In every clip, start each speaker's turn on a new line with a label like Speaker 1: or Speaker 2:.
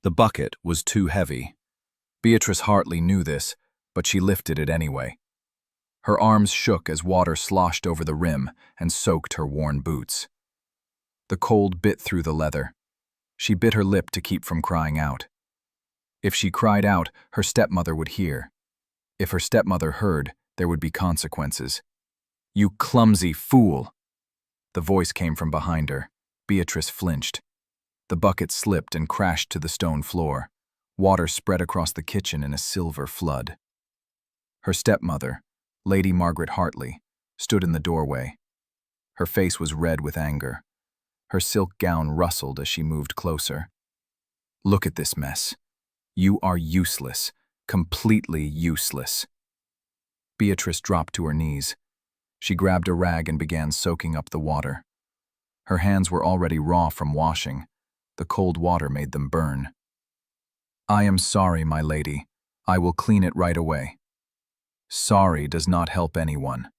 Speaker 1: The bucket was too heavy. Beatrice Hartley knew this, but she lifted it anyway. Her arms shook as water sloshed over the rim and soaked her worn boots. The cold bit through the leather. She bit her lip to keep from crying out. If she cried out, her stepmother would hear. If her stepmother heard, there would be consequences. "You clumsy fool!" The voice came from behind her. Beatrice flinched. The bucket slipped and crashed to the stone floor. Water spread across the kitchen in a silver flood. Her stepmother, Lady Margaret Hartley, stood in the doorway. Her face was red with anger. Her silk gown rustled as she moved closer. "Look at this mess. You are useless, completely useless." Beatrice dropped to her knees. She grabbed a rag and began soaking up the water. Her hands were already raw from washing. The cold water made them burn. "I am sorry, my lady. I will clean it right away." Sorry does not help anyone.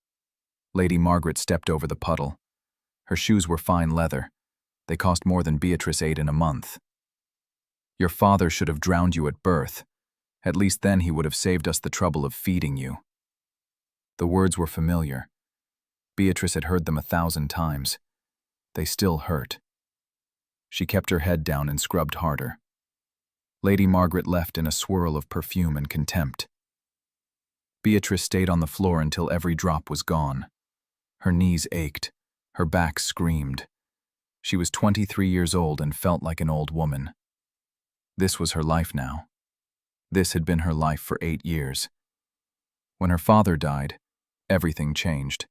Speaker 1: Lady Margaret stepped over the puddle. Her shoes were fine leather. They cost more than Beatrice ate in a month. "Your father should have drowned you at birth. At least then he would have saved us the trouble of feeding you." The words were familiar. Beatrice had heard them 1,000 times. They still hurt. She kept her head down and scrubbed harder. Lady Margaret left in a swirl of perfume and contempt. Beatrice stayed on the floor until every drop was gone. Her knees ached. Her back screamed. She was 23 years old and felt like an old woman. This was her life now. This had been her life for 8 years. When her father died, everything changed.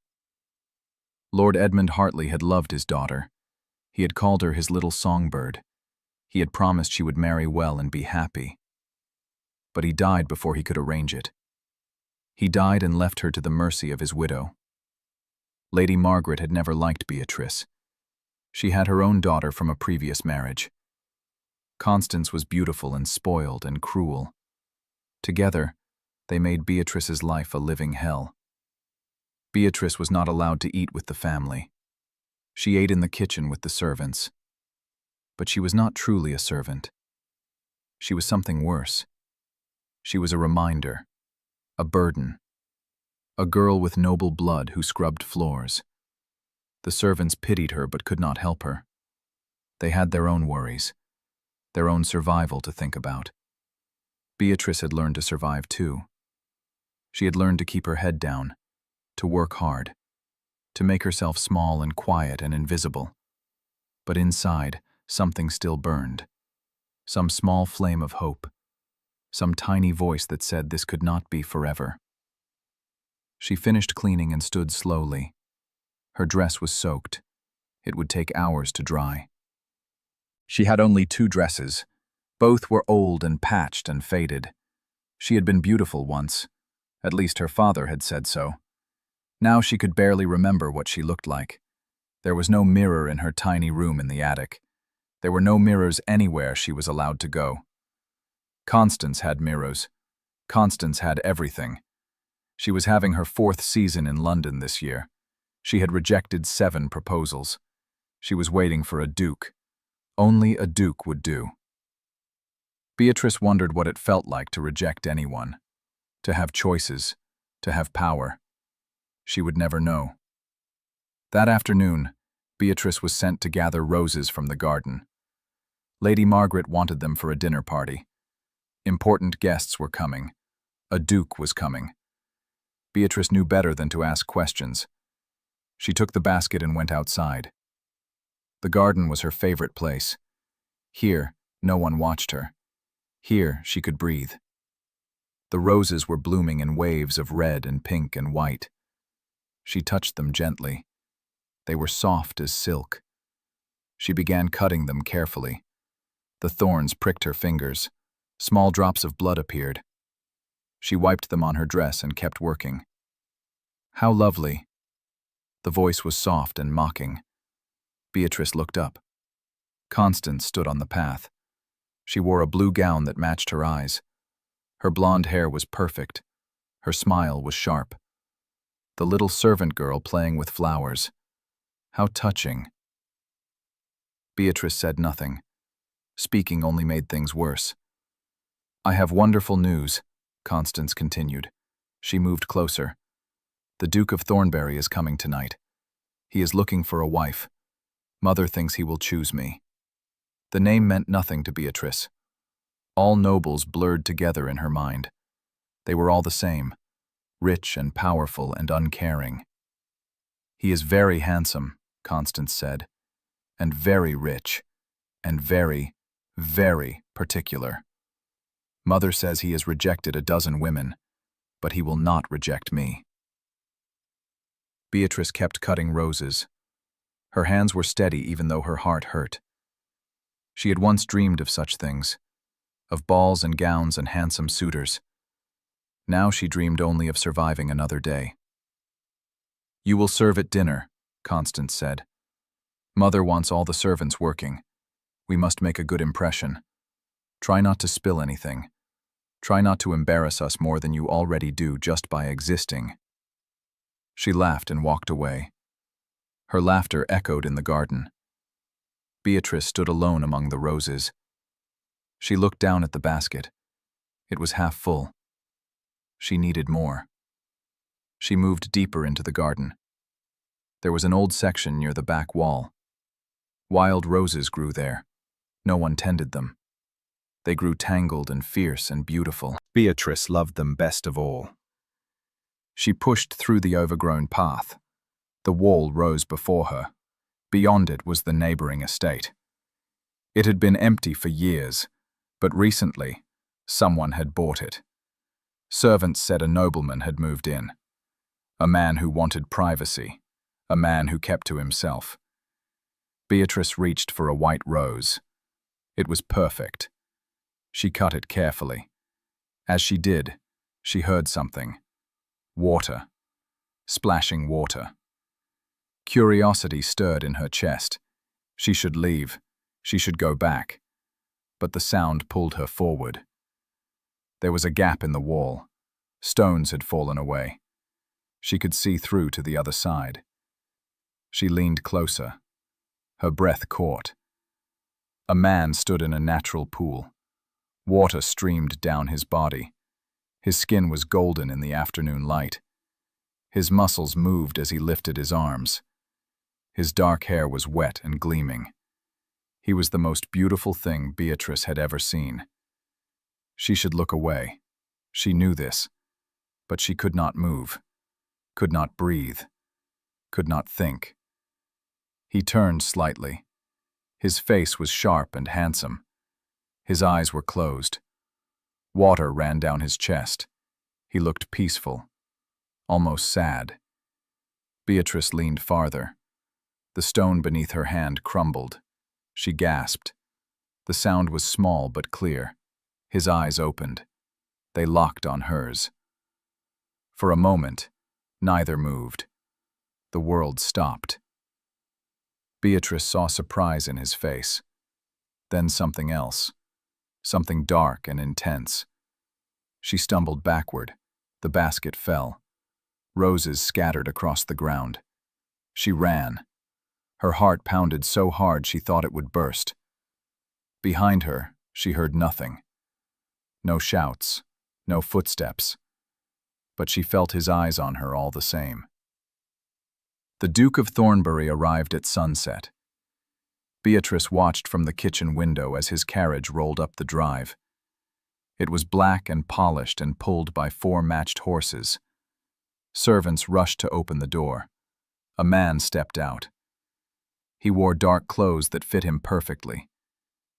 Speaker 1: Lord Edmund Hartley had loved his daughter. He had called her his little songbird. He had promised she would marry well and be happy. But he died before he could arrange it. He died and left her to the mercy of his widow. Lady Margaret had never liked Beatrice. She had her own daughter from a previous marriage. Constance was beautiful and spoiled and cruel. Together, they made Beatrice's life a living hell. Beatrice was not allowed to eat with the family. She ate in the kitchen with the servants. But she was not truly a servant. She was something worse. She was a reminder, a burden, a girl with noble blood who scrubbed floors. The servants pitied her but could not help her. They had their own worries, their own survival to think about. Beatrice had learned to survive too. She had learned to keep her head down, to work hard, to make herself small and quiet and invisible. But inside, something still burned. Some small flame of hope. Some tiny voice that said this could not be forever. She finished cleaning and stood slowly. Her dress was soaked. It would take hours to dry. She had only 2 dresses. Both were old and patched and faded. She had been beautiful once. At least her father had said so. Now she could barely remember what she looked like. There was no mirror in her tiny room in the attic. There were no mirrors anywhere she was allowed to go. Constance had mirrors. Constance had everything. She was having her 4th season in London this year. She had rejected 7 proposals. She was waiting for a duke. Only a duke would do. Beatrice wondered what it felt like to reject anyone, to have choices, to have power. She would never know. That afternoon, Beatrice was sent to gather roses from the garden. Lady Margaret wanted them for a dinner party. Important guests were coming. A duke was coming. Beatrice knew better than to ask questions. She took the basket and went outside. The garden was her favorite place. Here, no one watched her. Here, she could breathe. The roses were blooming in waves of red and pink and white. She touched them gently. They were soft as silk. She began cutting them carefully. The thorns pricked her fingers. Small drops of blood appeared. She wiped them on her dress and kept working. "How lovely." The voice was soft and mocking. Beatrice looked up. Constance stood on the path. She wore a blue gown that matched her eyes. Her blonde hair was perfect. Her smile was sharp. The little servant girl playing with flowers. How touching. Beatrice said nothing. Speaking only made things worse. "I have wonderful news," Constance continued. She moved closer. "The Duke of Thornbury is coming tonight. He is looking for a wife. Mother thinks he will choose me." The name meant nothing to Beatrice. All nobles blurred together in her mind. They were all the same, rich and powerful and uncaring. "He is very handsome," Constance said, "and very rich, and very, very particular. Mother says he has rejected a dozen women, but he will not reject me." Beatrice kept cutting roses. Her hands were steady even though her heart hurt. She had once dreamed of such things, of balls and gowns and handsome suitors. Now she dreamed only of surviving another day. "You will serve at dinner," Constance said. "Mother wants all the servants working. We must make a good impression. Try not to spill anything. Try not to embarrass us more than you already do just by existing." She laughed and walked away. Her laughter echoed in the garden. Beatrice stood alone among the roses. She looked down at the basket. It was half full. She needed more. She moved deeper into the garden. There was an old section near the back wall. Wild roses grew there. No one tended them. They grew tangled and fierce and beautiful. Beatrice loved them best of all. She pushed through the overgrown path. The wall rose before her. Beyond it was the neighboring estate. It had been empty for years, but recently, someone had bought it. Servants said a nobleman had moved in. A man who wanted privacy. A man who kept to himself. Beatrice reached for a white rose. It was perfect. She cut it carefully. As she did, she heard something. Water. Splashing water. Curiosity stirred in her chest. She should leave. She should go back. But the sound pulled her forward. There was a gap in the wall. Stones had fallen away. She could see through to the other side. She leaned closer. Her breath caught. A man stood in a natural pool. Water streamed down his body. His skin was golden in the afternoon light. His muscles moved as he lifted his arms. His dark hair was wet and gleaming. He was the most beautiful thing Beatrice had ever seen. She should look away. She knew this. But she could not move, could not breathe, could not think. He turned slightly. His face was sharp and handsome. His eyes were closed. Water ran down his chest. He looked peaceful, almost sad. Beatrice leaned farther. The stone beneath her hand crumbled. She gasped. The sound was small but clear. His eyes opened. They locked on hers. For a moment, neither moved. The world stopped. Beatrice saw surprise in his face. Then something else. Something dark and intense. She stumbled backward. The basket fell. Roses scattered across the ground. She ran. Her heart pounded so hard she thought it would burst. Behind her, she heard nothing. No shouts, no footsteps. But she felt his eyes on her all the same. The Duke of Thornbury arrived at sunset. Beatrice watched from the kitchen window as his carriage rolled up the drive. It was black and polished and pulled by 4 matched horses. Servants rushed to open the door. A man stepped out. He wore dark clothes that fit him perfectly.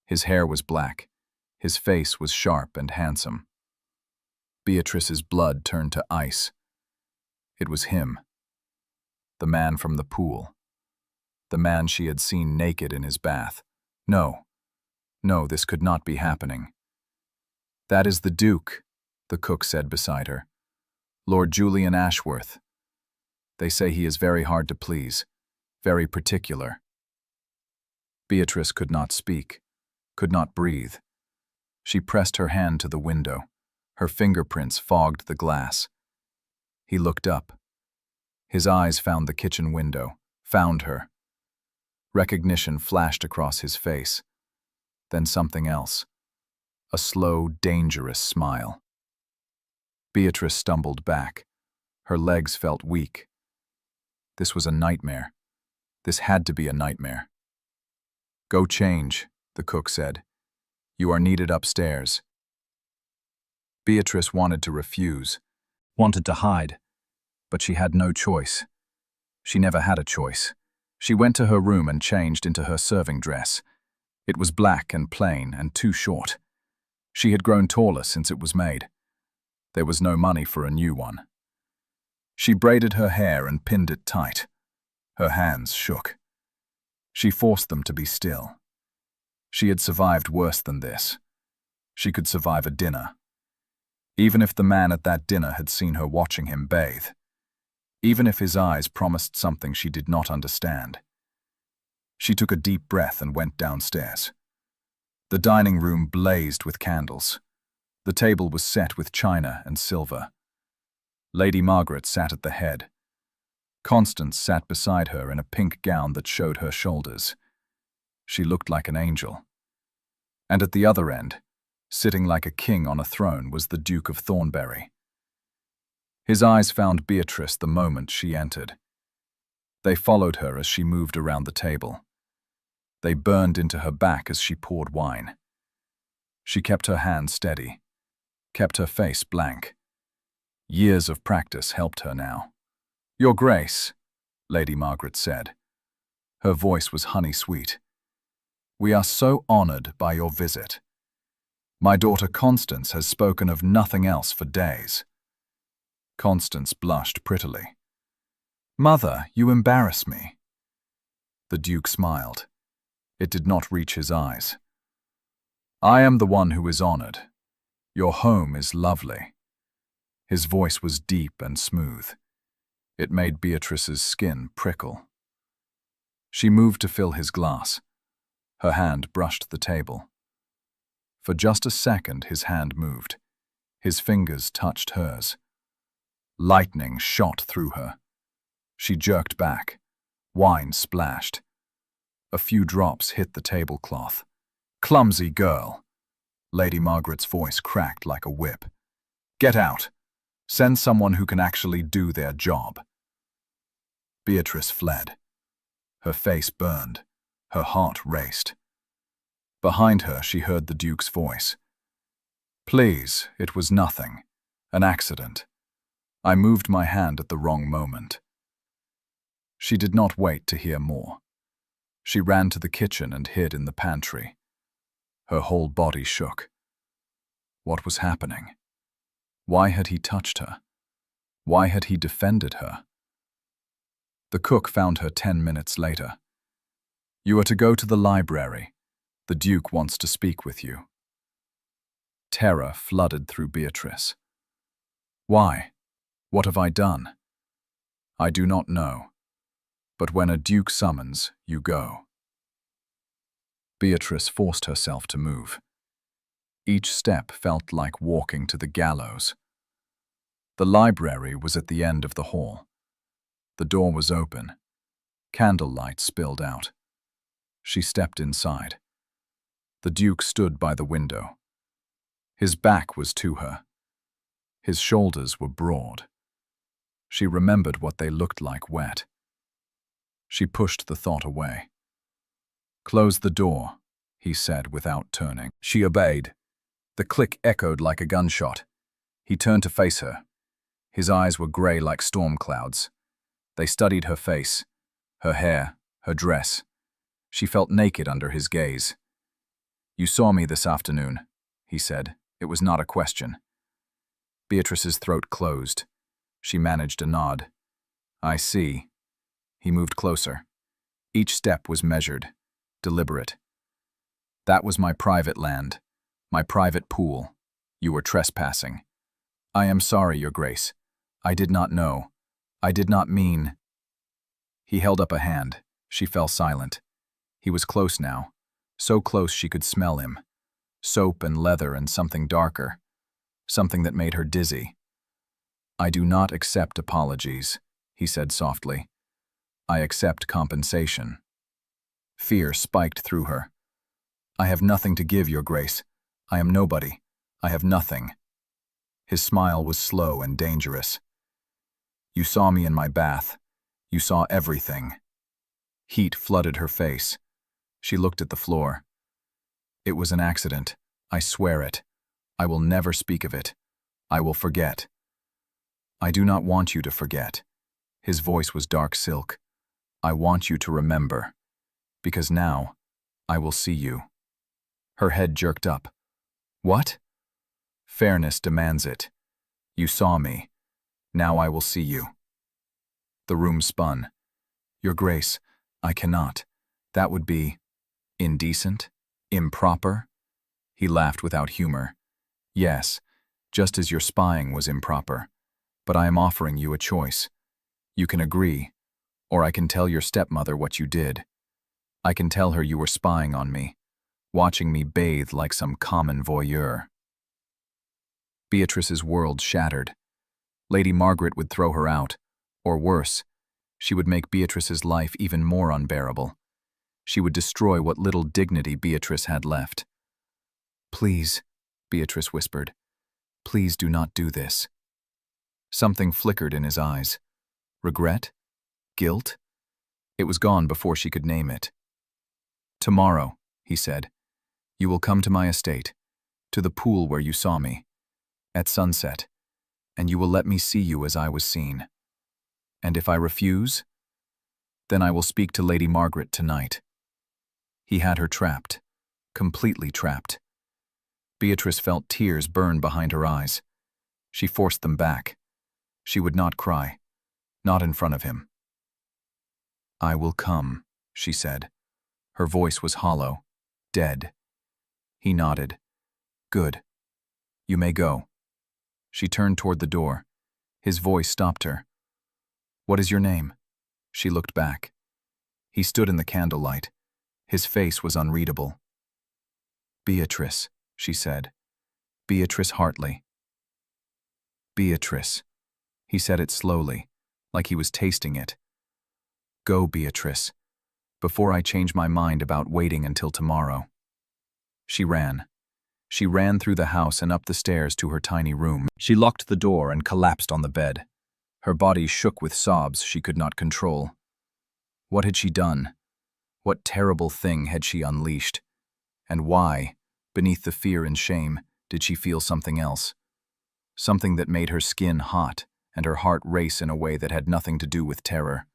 Speaker 1: His hair was black. His face was sharp and handsome. Beatrice's blood turned to ice. It was him. The man from the pool. The man she had seen naked in his bath. No, this could not be happening. "That is the Duke," the cook said beside her. "Lord Julian Ashworth. They say he is very hard to please, very particular." Beatrice could not speak, could not breathe. She pressed her hand to the window. Her fingerprints fogged the glass. He looked up. His eyes found the kitchen window, found her. Recognition flashed across his face. then something else. A slow, dangerous smile. Beatrice stumbled back. Her legs felt weak. This was a nightmare. This had to be a nightmare. "Go change," the cook said. "You are needed upstairs." Beatrice wanted to refuse, wanted to hide, but she had no choice. She never had a choice. She went to her room and changed into her serving dress. It was black and plain and too short. She had grown taller since it was made. There was no money for a new one. She braided her hair and pinned it tight. Her hands shook. She forced them to be still. She had survived worse than this. She could survive a dinner. Even if the man at that dinner had seen her watching him bathe. Even if his eyes promised something she did not understand. She took a deep breath and went downstairs. The dining room blazed with candles. The table was set with china and silver. Lady Margaret sat at the head. Constance sat beside her in a pink gown that showed her shoulders. She looked like an angel. And at the other end, sitting like a king on a throne, was the Duke of Thornbury. His eyes found Beatrice the moment she entered. They followed her as she moved around the table. They burned into her back as she poured wine. She kept her hand steady, kept her face blank. Years of practice helped her now. "Your Grace," Lady Margaret said. Her voice was honey-sweet. "We are so honored by your visit. My daughter Constance has spoken of nothing else for days." Constance blushed prettily. "Mother, you embarrass me." The Duke smiled. It did not reach his eyes. "I am the one who is honored. Your home is lovely." His voice was deep and smooth. It made Beatrice's skin prickle. She moved to fill his glass. Her hand brushed the table. For just a second his hand moved. His fingers touched hers. Lightning shot through her. She jerked back. Wine splashed. A few drops hit the tablecloth. "Clumsy girl." Lady Margaret's voice cracked like a whip. "Get out. Send someone who can actually do their job." Beatrice fled. Her face burned. Her heart raced. Behind her she heard the Duke's voice. "Please, it was nothing. An accident. I moved my hand at the wrong moment." She did not wait to hear more. She ran to the kitchen and hid in the pantry. Her whole body shook. What was happening? Why had he touched her? Why had he defended her? The cook found her 10 minutes later. "You are to go to the library. The Duke wants to speak with you." Terror flooded through Beatrice. "Why? What have I done?" "I do not know. But when a duke summons, you go." Beatrice forced herself to move. Each step felt like walking to the gallows. The library was at the end of the hall. The door was open. Candlelight spilled out. She stepped inside. The Duke stood by the window. His back was to her. His shoulders were broad. She remembered what they looked like wet. She pushed the thought away. "Close the door," he said without turning. She obeyed. The click echoed like a gunshot. He turned to face her. His eyes were grey like storm clouds. They studied her face, her hair, her dress. She felt naked under his gaze. "You saw me this afternoon," he said. It was not a question. Beatrice's throat closed. She managed a nod. "I see." He moved closer. Each step was measured, deliberate. "That was my private land, my private pool. You were trespassing. I am sorry, Your Grace. I did not know. I did not mean." He held up a hand. She fell silent. He was close now, so close she could smell him. Soap and leather and something darker, something that made her dizzy. "I do not accept apologies," he said softly. "I accept compensation." Fear spiked through her. I have nothing to give, Your Grace. I am nobody. I have nothing. His smile was slow and dangerous. You saw me in my bath. You saw everything. Heat flooded her face. She looked at the floor. It was an accident. I swear it. I will never speak of it. I will forget. I do not want you to forget. His voice was dark silk. I want you to remember. Because now, I will see you. Her head jerked up. What? Fairness demands it. You saw me. Now I will see you. The room spun. Your Grace, I cannot. That would be indecent? Improper? He laughed without humor. Yes, just as your spying was improper. But I am offering you a choice. You can agree, or I can tell your stepmother what you did. I can tell her you were spying on me, watching me bathe like some common voyeur. Beatrice's world shattered. Lady Margaret would throw her out, or worse, she would make Beatrice's life even more unbearable. She would destroy what little dignity Beatrice had left. Please, Beatrice whispered, please do not do this. Something flickered in his eyes. Regret? Guilt? It was gone before she could name it. Tomorrow, he said, you will come to my estate, to the pool where you saw me, at sunset, and you will let me see you as I was seen. And if I refuse, then I will speak to Lady Margaret tonight. He had her trapped, completely trapped. Beatrice felt tears burn behind her eyes. She forced them back. She would not cry, not in front of him. I will come, she said. Her voice was hollow, dead. He nodded. Good. You may go. She turned toward the door. His voice stopped her. What is your name? She looked back. He stood in the candlelight. His face was unreadable. Beatrice, she said. Beatrice Hartley. Beatrice. He said it slowly, like he was tasting it. Go, Beatrice, before I change my mind about waiting until tomorrow. She ran. She ran through the house and up the stairs to her tiny room. She locked the door and collapsed on the bed. Her body shook with sobs she could not control. What had she done? What terrible thing had she unleashed? And why, beneath the fear and shame, did she feel something else? Something that made her skin hot and her heart race in a way that had nothing to do with terror.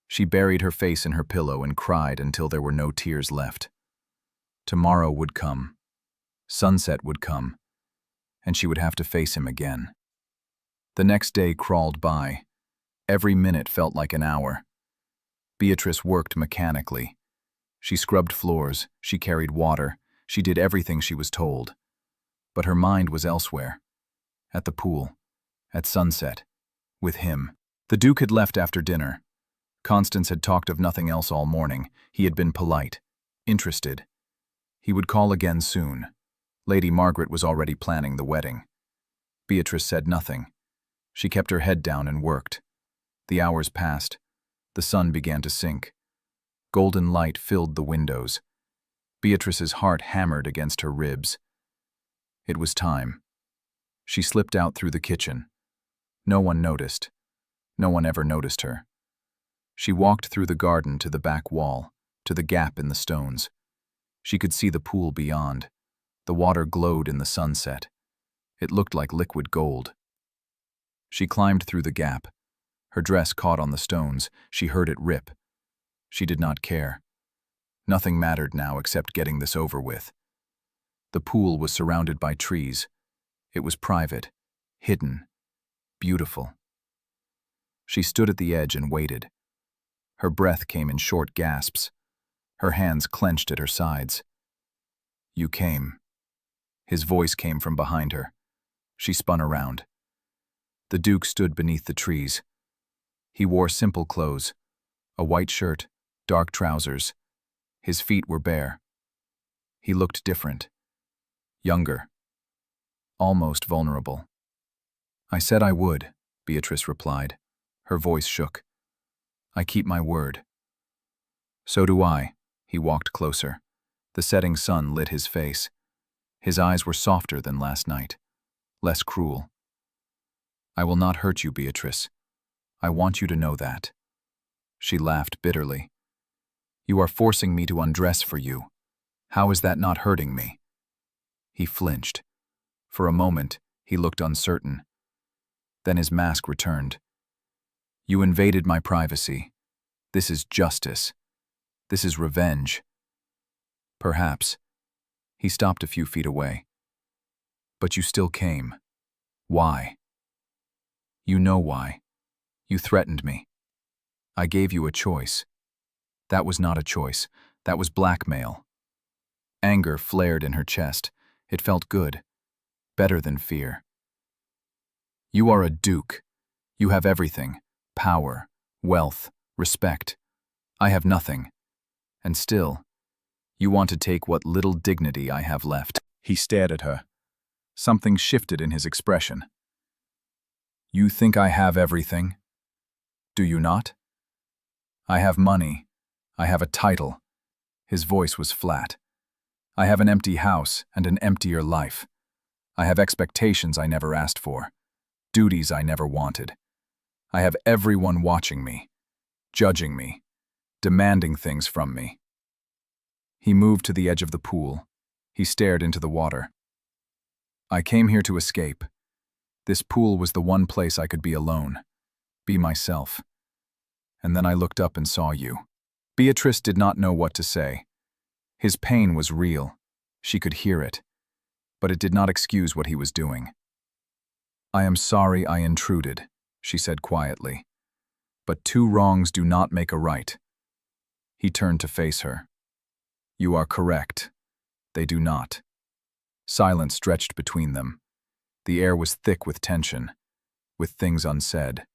Speaker 1: She buried her face in her pillow and cried until there were no tears left. Tomorrow would come. Sunset would come, and she would have to face him again. The next day crawled by. Every minute felt like an hour. Beatrice worked mechanically. She scrubbed floors, she carried water, she did everything she was told. But her mind was elsewhere. At the pool. At sunset. With him. The Duke had left after dinner. Constance had talked of nothing else all morning. He had been polite, interested. He would call again soon. Lady Margaret was already planning the wedding. Beatrice said nothing. She kept her head down and worked. The hours passed. The sun began to sink. Golden light filled the windows. Beatrice's heart hammered against her ribs. It was time. She slipped out through the kitchen. No one noticed. No one ever noticed her. She walked through the garden to the back wall, to the gap in the stones. She could see the pool beyond. The water glowed in the sunset. It looked like liquid gold. She climbed through the gap. Her dress caught on the stones. She heard it rip. She did not care. Nothing mattered now except getting this over with. The pool was surrounded by trees. It was private, hidden, beautiful. She stood at the edge and waited. Her breath came in short gasps. Her hands clenched at her sides. You came. His voice came from behind her. She spun around. The Duke stood beneath the trees. He wore simple clothes, a white shirt, dark trousers. His feet were bare. He looked different. Younger. Almost vulnerable. I said I would, Beatrice replied. Her voice shook. I keep my word. So do I. He walked closer. The setting sun lit his face. His eyes were softer than last night, less cruel. "I will not hurt you, Beatrice. I want you to know that." She laughed bitterly. "You are forcing me to undress for you. How is that not hurting me?" He flinched. For a moment, he looked uncertain. Then his mask returned. "You invaded my privacy. This is justice. This is revenge." "Perhaps." He stopped a few feet away. "But you still came. Why?" "You know why. You threatened me. I gave you a choice. That was not a choice. That was blackmail." Anger flared in her chest. It felt good. Better than fear. "You are a duke. You have everything. Power, wealth, respect. I have nothing. And still, you want to take what little dignity I have left." He stared at her. Something shifted in his expression. "You think I have everything? Do you not? I have money. I have a title." His voice was flat. "I have an empty house and an emptier life. I have expectations I never asked for, duties I never wanted. I have everyone watching me, judging me, demanding things from me." He moved to the edge of the pool. He stared into the water. "I came here to escape. This pool was the one place I could be alone, be myself. And then I looked up and saw you." Beatrice did not know what to say. His pain was real. She could hear it. But it did not excuse what he was doing. "I am sorry I intruded," she said quietly. "But two wrongs do not make a right." He turned to face her. "You are correct. They do not." Silence stretched between them. The air was thick with tension, with things unsaid.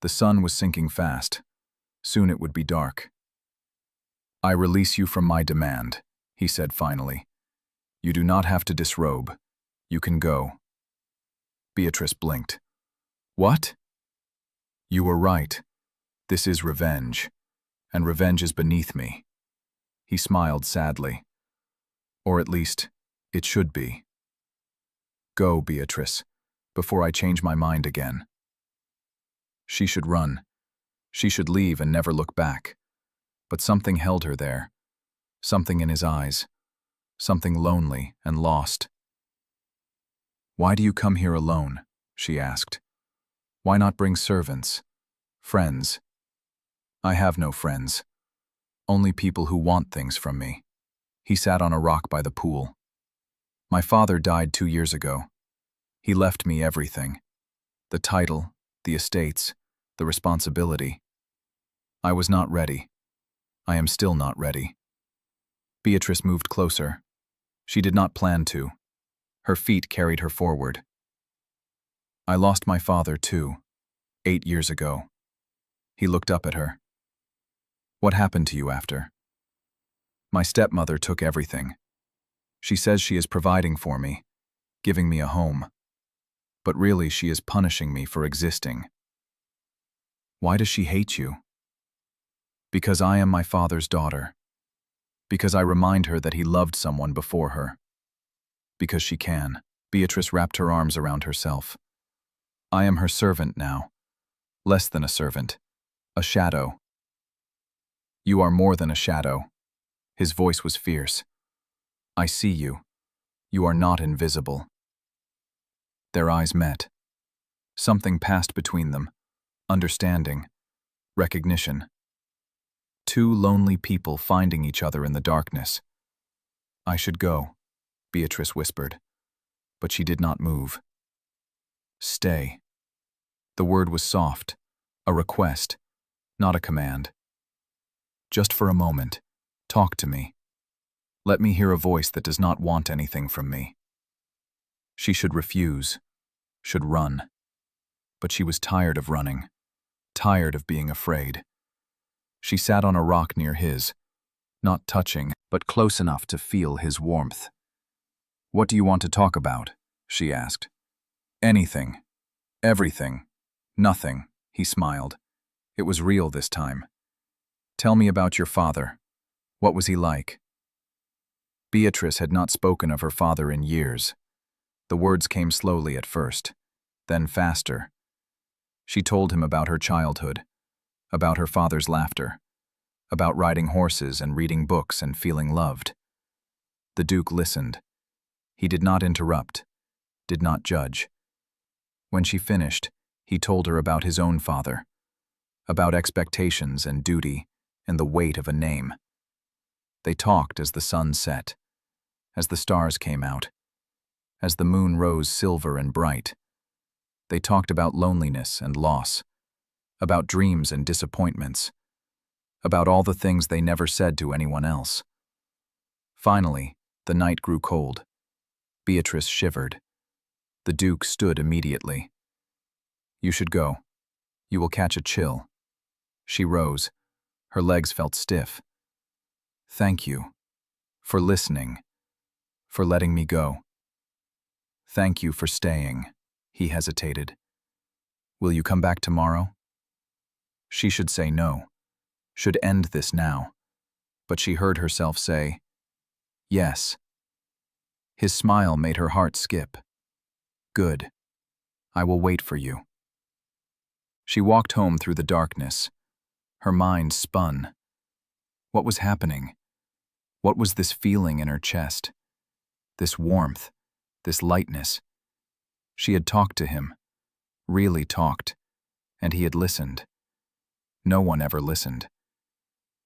Speaker 1: The sun was sinking fast. Soon it would be dark. "I release you from my demand," he said finally. "You do not have to disrobe. You can go." Beatrice blinked. "What?" "You were right. This is revenge. And revenge is beneath me." He smiled sadly. "Or at least, it should be. Go, Beatrice, before I change my mind again." She should run. She should leave and never look back. But something held her there. Something in his eyes. Something lonely and lost. "Why do you come here alone?" she asked. "Why not bring servants? Friends?" "I have no friends. Only people who want things from me." He sat on a rock by the pool. "My father died 2 years ago. He left me everything. The title, the estates, the responsibility. I was not ready. I am still not ready." Beatrice moved closer. She did not plan to. Her feet carried her forward. "I lost my father, too, 8 years ago." He looked up at her. "What happened to you after?" "My stepmother took everything. She says she is providing for me, giving me a home. But really she is punishing me for existing." "Why does she hate you?" "Because I am my father's daughter. Because I remind her that he loved someone before her. Because she can." Beatrice wrapped her arms around herself. "I am her servant now. Less than a servant. A shadow." "You are more than a shadow." His voice was fierce. "I see you. You are not invisible." Their eyes met. Something passed between them. Understanding. Recognition. Two lonely people finding each other in the darkness. "I should go," Beatrice whispered. But she did not move. "Stay." The word was soft. A request. Not a command. "Just for a moment. Talk to me. Let me hear a voice that does not want anything from me." She should refuse. Should run. But she was tired of running. Tired of being afraid. She sat on a rock near his, not touching, but close enough to feel his warmth. "What do you want to talk about?" she asked. "Anything. Everything. Nothing," he smiled. It was real this time. "Tell me about your father. What was he like?" Beatrice had not spoken of her father in years. The words came slowly at first, then faster. She told him about her childhood, about her father's laughter, about riding horses and reading books and feeling loved. The Duke listened. He did not interrupt, did not judge. When she finished, he told her about his own father, about expectations and duty and the weight of a name. They talked as the sun set, as the stars came out, as the moon rose silver and bright. They talked about loneliness and loss, about dreams and disappointments, about all the things they never said to anyone else. Finally, the night grew cold. Beatrice shivered. The Duke stood immediately. "You should go. You will catch a chill." She rose. Her legs felt stiff. "Thank you. For listening. For letting me go. Thank you for staying." He hesitated. "Will you come back tomorrow?" She should say no. Should end this now. But she heard herself say, "Yes." His smile made her heart skip. "Good. I will wait for you." She walked home through the darkness. Her mind spun. What was happening? What was this feeling in her chest? This warmth, this lightness. She had talked to him, really talked, and he had listened. No one ever listened.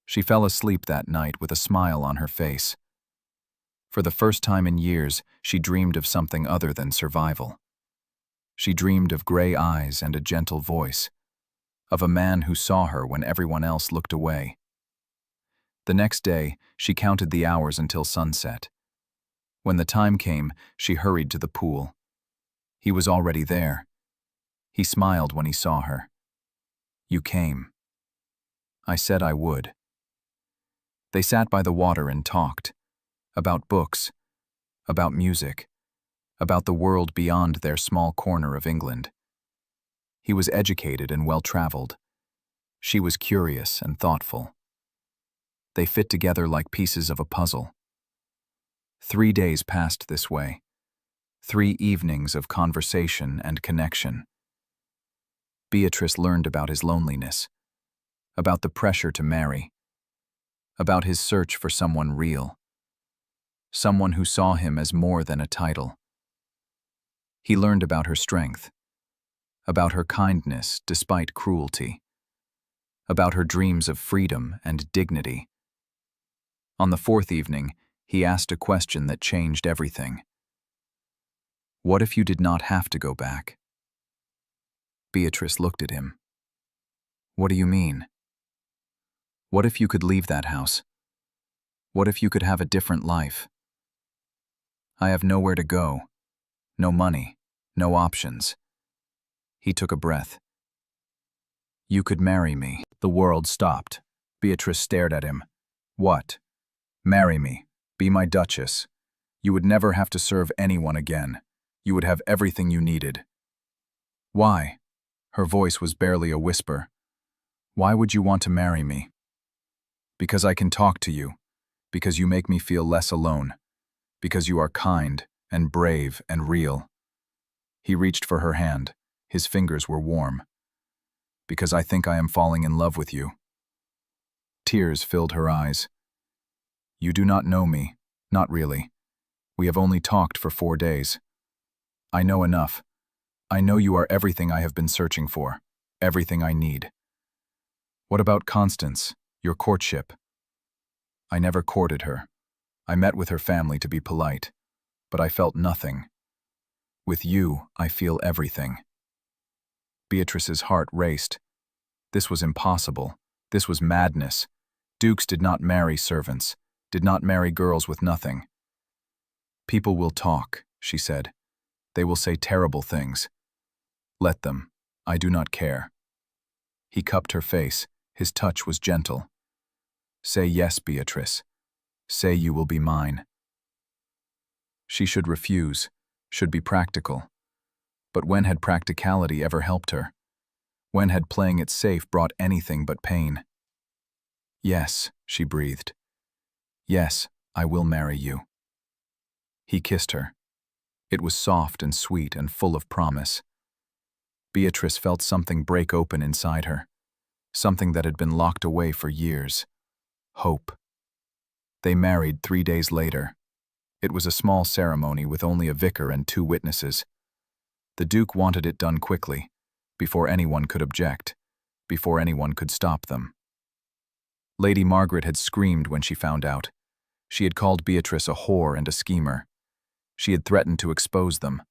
Speaker 1: She fell asleep that night with a smile on her face. For the first time in years, she dreamed of something other than survival. She dreamed of gray eyes and a gentle voice, of a man who saw her when everyone else looked away. The next day, she counted the hours until sunset. When the time came, she hurried to the pool. He was already there. He smiled when he saw her. "You came." "I said I would." They sat by the water and talked. About books, about music, about the world beyond their small corner of England. He was educated and well-traveled. She was curious and thoughtful. They fit together like pieces of a puzzle. 3 days passed this way. 3 evenings of conversation and connection. Beatrice learned about his loneliness, about the pressure to marry, about his search for someone real, someone who saw him as more than a title. He learned about her strength, about her kindness despite cruelty, about her dreams of freedom and dignity. On the 4th evening, he asked a question that changed everything. "What if you did not have to go back?" Beatrice looked at him. "What do you mean? What if you could leave that house? What if you could have a different life?" "I have nowhere to go. No money. No options." He took a breath. "You could marry me." The world stopped. Beatrice stared at him. "What?" "Marry me. Be my duchess. You would never have to serve anyone again. You would have everything you needed." "Why?" Her voice was barely a whisper. "Why would you want to marry me?" "Because I can talk to you. Because you make me feel less alone. Because you are kind and brave and real." He reached for her hand. His fingers were warm. "Because I think I am falling in love with you." Tears filled her eyes. "You do not know me. Not really. We have only talked for 4 days. I know enough. I know you are everything I have been searching for. Everything I need." "What about Constance, your courtship?" "I never courted her. I met with her family to be polite. But I felt nothing. With you, I feel everything." Beatrice's heart raced. This was impossible. This was madness. Dukes did not marry servants, did not marry girls with nothing. "People will talk," she said. "They will say terrible things. Let them. I do not care." He cupped her face. His touch was gentle. "Say yes, Beatrice. Say you will be mine." She should refuse, should be practical. But when had practicality ever helped her? When had playing it safe brought anything but pain? "Yes," she breathed. "Yes, I will marry you." He kissed her. It was soft and sweet and full of promise. Beatrice felt something break open inside her, something that had been locked away for years. Hope. They married 3 days later. It was a small ceremony with only a vicar and 2 witnesses. The Duke wanted it done quickly, before anyone could object, before anyone could stop them. Lady Margaret had screamed when she found out. She had called Beatrice a whore and a schemer. She had threatened to expose them.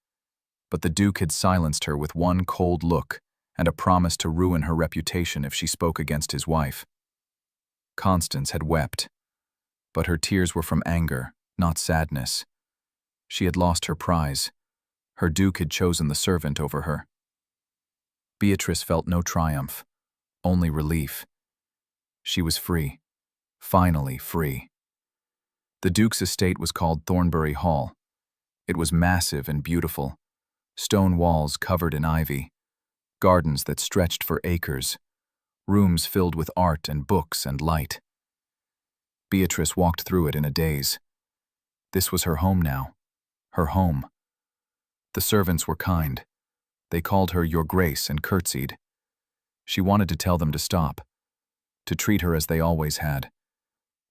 Speaker 1: But the Duke had silenced her with one cold look and a promise to ruin her reputation if she spoke against his wife. Constance had wept, but her tears were from anger, not sadness. She had lost her prize. Her Duke had chosen the servant over her. Beatrice felt no triumph, only relief. She was free, finally free. The Duke's estate was called Thornbury Hall. It was massive and beautiful, stone walls covered in ivy, gardens that stretched for acres, rooms filled with art and books and light. Beatrice walked through it in a daze. This was her home now, her home. The servants were kind. They called her Your Grace and curtsied. She wanted to tell them to stop, to treat her as they always had.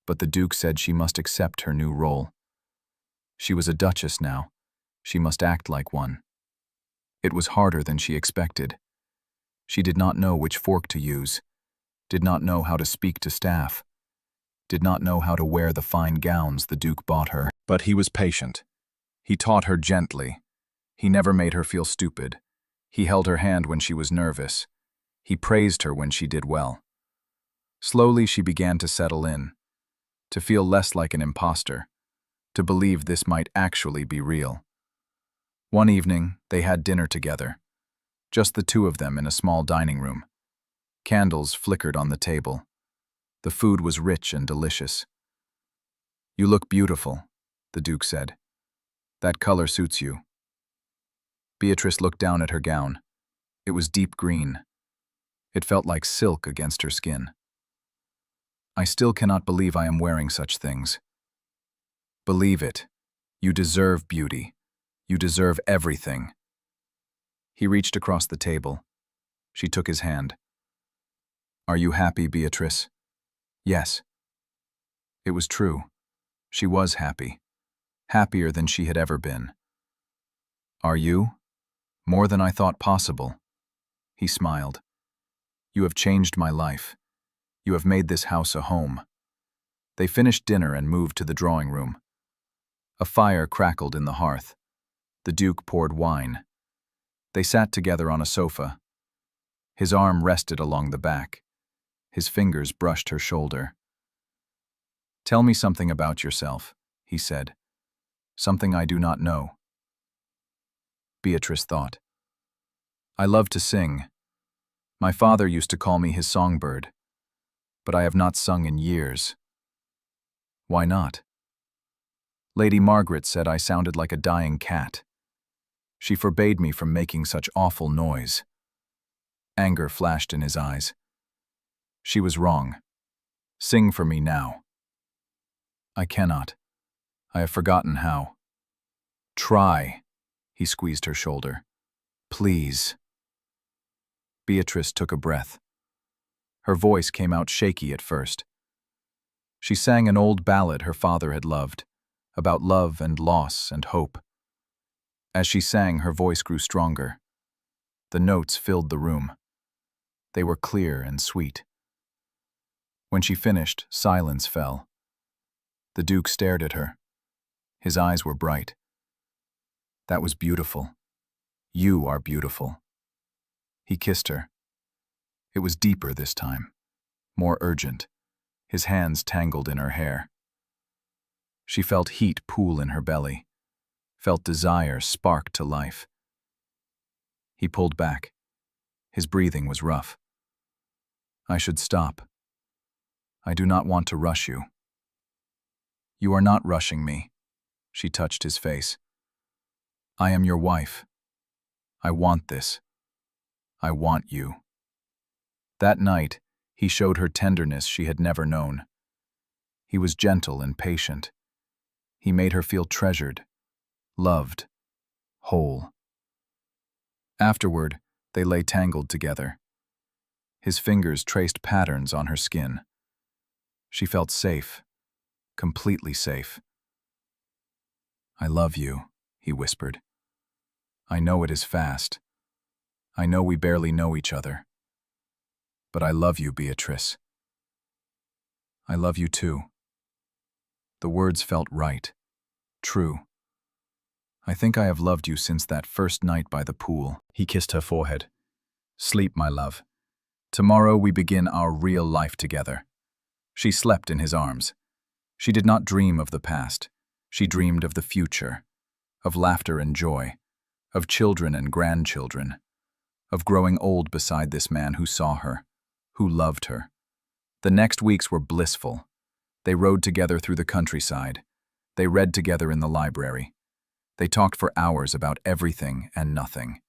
Speaker 1: But the Duke said she must accept her new role. She was a duchess now. She must act like one. It was harder than she expected. She did not know which fork to use, did not know how to speak to staff, did not know how to wear the fine gowns the Duke bought her. But he was patient. He taught her gently. He never made her feel stupid. He held her hand when she was nervous. He praised her when she did well. Slowly she began to settle in, to feel less like an imposter, to believe this might actually be real. One evening, they had dinner together, just the 2 of them in a small dining room. Candles flickered on the table. The food was rich and delicious. "You look beautiful," the Duke said. "That color suits you." Beatrice looked down at her gown. It was deep green. It felt like silk against her skin. "I still cannot believe I am wearing such things." "Believe it. You deserve beauty. You deserve everything." He reached across the table. She took his hand. "Are you happy, Beatrice?" "Yes." It was true. She was happy. Happier than she had ever been. "Are you?" "More than I thought possible." He smiled. "You have changed my life. You have made this house a home." They finished dinner and moved to the drawing room. A fire crackled in the hearth. The Duke poured wine. They sat together on a sofa. His arm rested along the back. His fingers brushed her shoulder. "Tell me something about yourself," he said. "Something I do not know." Beatrice thought. "I love to sing. My father used to call me his songbird, but I have not sung in years." "Why not?" "Lady Margaret said I sounded like a dying cat. She forbade me from making such awful noise." Anger flashed in his eyes. "She was wrong. Sing for me now." "I cannot. I have forgotten how." "Try." He squeezed her shoulder. "Please." Beatrice took a breath. Her voice came out shaky at first. She sang an old ballad her father had loved, about love and loss and hope. As she sang, her voice grew stronger. The notes filled the room. They were clear and sweet. When she finished, silence fell. The Duke stared at her. His eyes were bright. "That was beautiful. You are beautiful." He kissed her. It was deeper this time, more urgent. His hands tangled in her hair. She felt heat pool in her belly, felt desire spark to life. He pulled back. His breathing was rough. "I should stop. I do not want to rush you." "You are not rushing me." She touched his face. "I am your wife. I want this. I want you." That night, he showed her tenderness she had never known. He was gentle and patient. He made her feel treasured, loved, whole. Afterward, they lay tangled together. His fingers traced patterns on her skin. She felt safe, completely safe. "I love you," he whispered. "I know it is fast. I know we barely know each other. But I love you, Beatrice. I love you too." The words felt right, true. "I think I have loved you since that first night by the pool." He kissed her forehead. "Sleep, my love. Tomorrow we begin our real life together." She slept in his arms. She did not dream of the past. She dreamed of the future, of laughter and joy, of children and grandchildren, of growing old beside this man who saw her, who loved her. The next weeks were blissful. They rode together through the countryside. They read together in the library. They talked for hours about everything and nothing.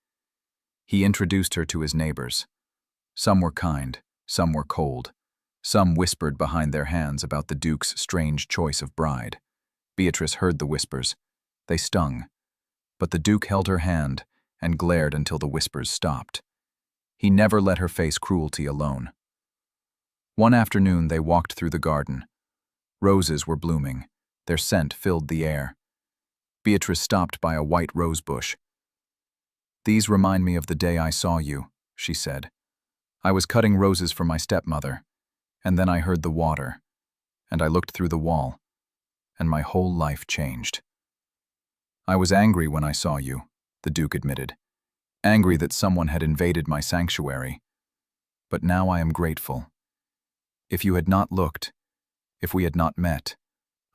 Speaker 1: He introduced her to his neighbors. Some were kind, some were cold. Some whispered behind their hands about the Duke's strange choice of bride. Beatrice heard the whispers. They stung. But the Duke held her hand and glared until the whispers stopped. He never let her face cruelty alone. One afternoon they walked through the garden. Roses were blooming. Their scent filled the air. Beatrice stopped by a white rose bush. "These remind me of the day I saw you," she said. "I was cutting roses for my stepmother, and then I heard the water, and I looked through the wall, and my whole life changed." "I was angry when I saw you," the Duke admitted. "Angry that someone had invaded my sanctuary. But now I am grateful. If you had not looked, if we had not met,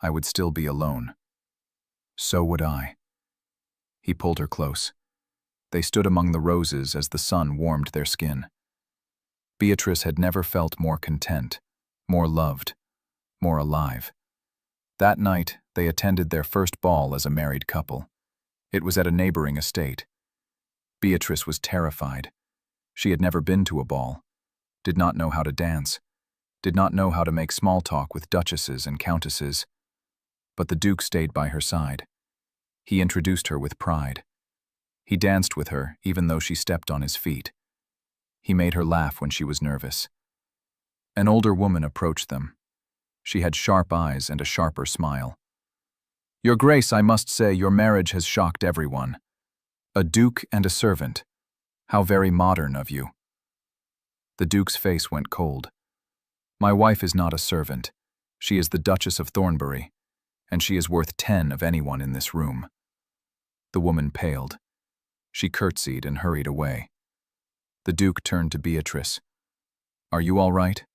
Speaker 1: I would still be alone." "So would I." He pulled her close. They stood among the roses as the sun warmed their skin. Beatrice had never felt more content, more loved, more alive. That night, they attended their first ball as a married couple. It was at a neighboring estate. Beatrice was terrified. She had never been to a ball, did not know how to dance, did not know how to make small talk with duchesses and countesses. But the Duke stayed by her side. He introduced her with pride. He danced with her even though she stepped on his feet. He made her laugh when she was nervous. An older woman approached them. She had sharp eyes and a sharper smile. "Your Grace, I must say your marriage has shocked everyone. A duke and a servant. How very modern of you." The Duke's face went cold. "My wife is not a servant. She is the Duchess of Thornbury, and she is worth 10 of anyone in this room." The woman paled. She curtsied and hurried away. The Duke turned to Beatrice. "Are you all right?"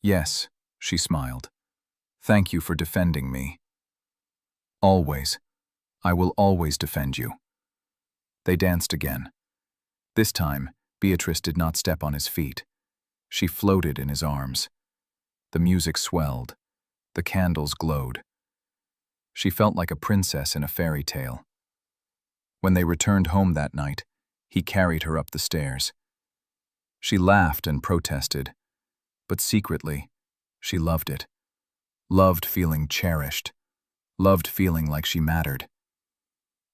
Speaker 1: "Yes," she smiled. "Thank you for defending me." "Always. I will always defend you." They danced again. This time, Beatrice did not step on his feet. She floated in his arms. The music swelled. The candles glowed. She felt like a princess in a fairy tale. When they returned home that night, he carried her up the stairs. She laughed and protested, but secretly, she loved it. Loved feeling cherished. Loved feeling like she mattered.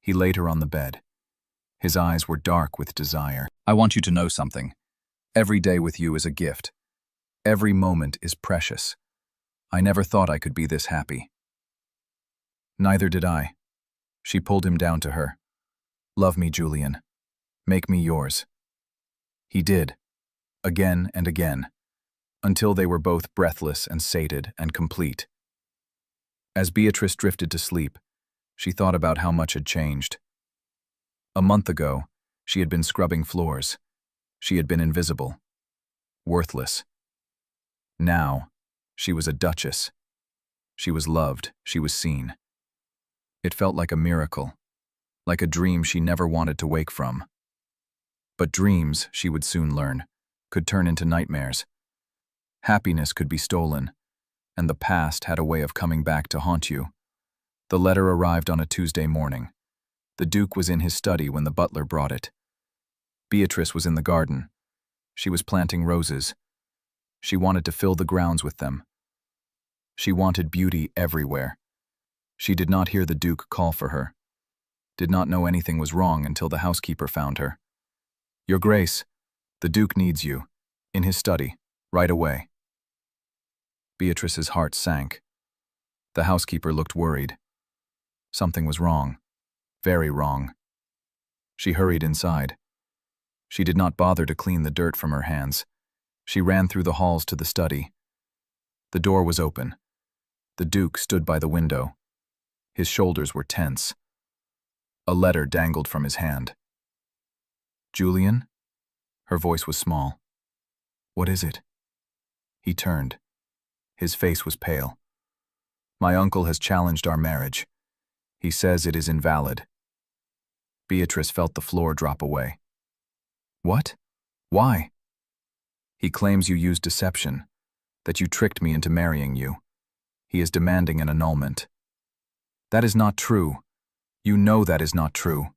Speaker 1: He laid her on the bed. His eyes were dark with desire. "I want you to know something. Every day with you is a gift. Every moment is precious. I never thought I could be this happy." "Neither did I." She pulled him down to her. "Love me, Julian. Make me yours." He did, again and again, until they were both breathless and sated and complete. As Beatrice drifted to sleep, she thought about how much had changed. A month ago, she had been scrubbing floors. She had been invisible, worthless. Now, she was a duchess. She was loved, she was seen. It felt like a miracle, like a dream she never wanted to wake from. But dreams, she would soon learn, could turn into nightmares. Happiness could be stolen, and the past had a way of coming back to haunt you. The letter arrived on a Tuesday morning. The Duke was in his study when the butler brought it. Beatrice was in the garden. She was planting roses. She wanted to fill the grounds with them. She wanted beauty everywhere. She did not hear the Duke call for her. did not know anything was wrong until the housekeeper found her. "Your Grace, the Duke needs you. In his study, right away." Beatrice's heart sank. The housekeeper looked worried. Something was wrong. Very wrong. She hurried inside. She did not bother to clean the dirt from her hands. She ran through the halls to the study. The door was open. The Duke stood by the window. His shoulders were tense. A letter dangled from his hand. "Julian?" Her voice was small. "What is it?" He turned. His face was pale. "My uncle has challenged our marriage. He says it is invalid." Beatrice felt the floor drop away. "What? Why?" "He claims you used deception, that you tricked me into marrying you. He is demanding an annulment." "That is not true. You know that is not true."